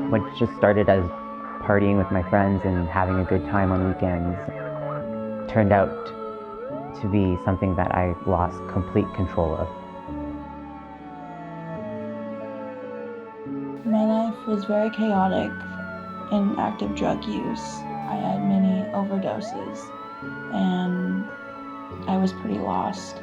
What just started as partying with my friends and having a good time on weekends turned out to be something that I lost complete control of. My life was very chaotic in active drug use. I had many overdoses and I was pretty lost.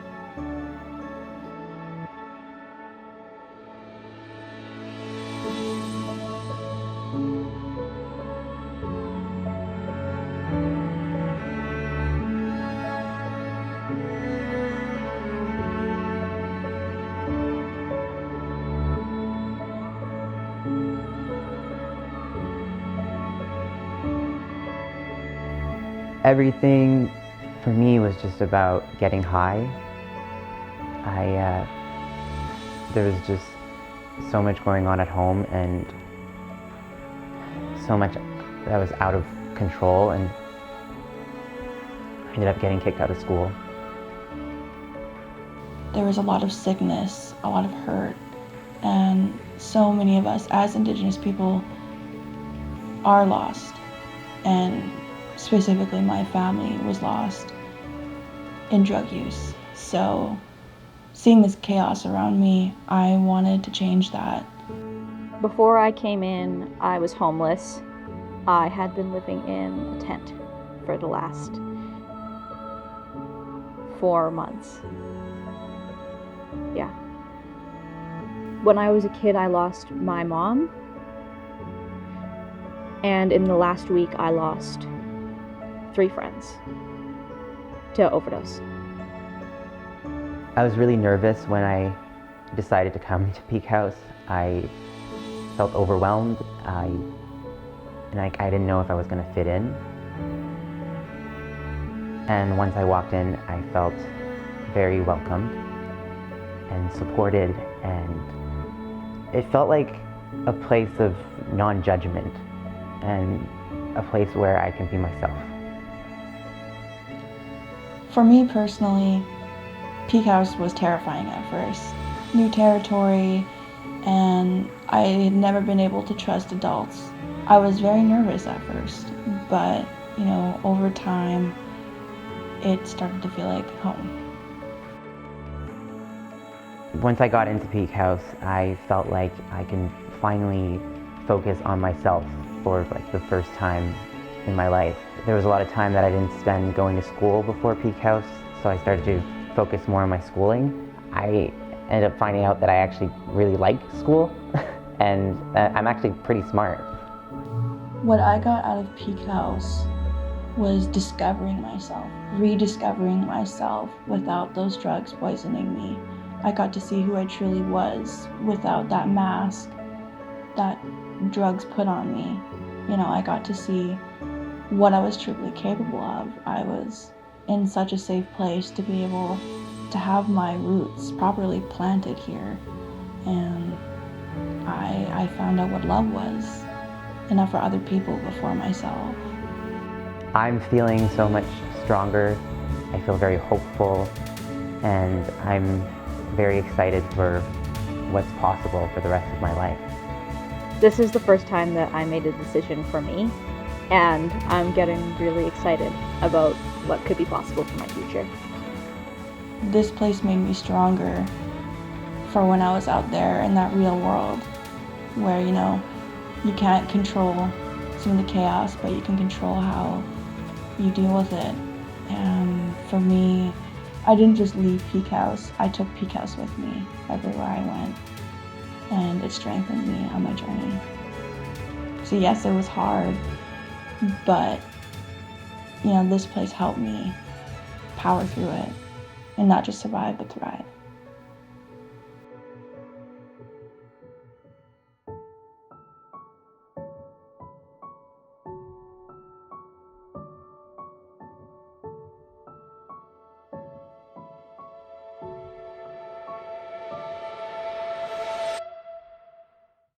Everything for me was just about getting high. There was just so much going on at home and so much that was out of control, and I ended up getting kicked out of school. There was a lot of sickness, a lot of hurt, and so many of us as Indigenous people are lost, and specifically my family was lost in drug use. So seeing this chaos around me, I wanted to change that. Before I came in, I was homeless. I had been living in a tent for the last 4 months. Yeah. When I was a kid, I lost my mom. And in the last week, I lost 3 friends to overdose. I was really nervous when I decided to come to Peak House. I felt overwhelmed. I didn't know if I was going to fit in. And once I walked in, I felt very welcomed and supported, and it felt like a place of non-judgment and a place where I can be myself. For me personally, Peak House was terrifying at first. New territory, and I had never been able to trust adults. I was very nervous at first, but over time, it started to feel like home. Once I got into Peak House, I felt like I can finally focus on myself for the first time in my life. There was a lot of time that I didn't spend going to school before Peak House, so I started to focus more on my schooling. I ended up finding out that I actually really like school and I'm actually pretty smart. What I got out of Peak House was discovering myself, rediscovering myself without those drugs poisoning me. I got to see who I truly was without that mask that drugs put on me. I got to see what I was truly capable of. I was in such a safe place to be able to have my roots properly planted here. And I found out what love was, enough for other people before myself. I'm feeling so much stronger. I feel very hopeful, and I'm very excited for what's possible for the rest of my life. This is the first time that I made a decision for me, and I'm getting really excited about what could be possible for my future. This place made me stronger for when I was out there in that real world where, you can't control some of the chaos, but you can control how you deal with it. And for me, I didn't just leave Peak House, I took Peak House with me everywhere I went, and it strengthened me on my journey. So yes, it was hard, but this place helped me power through it and not just survive, but thrive.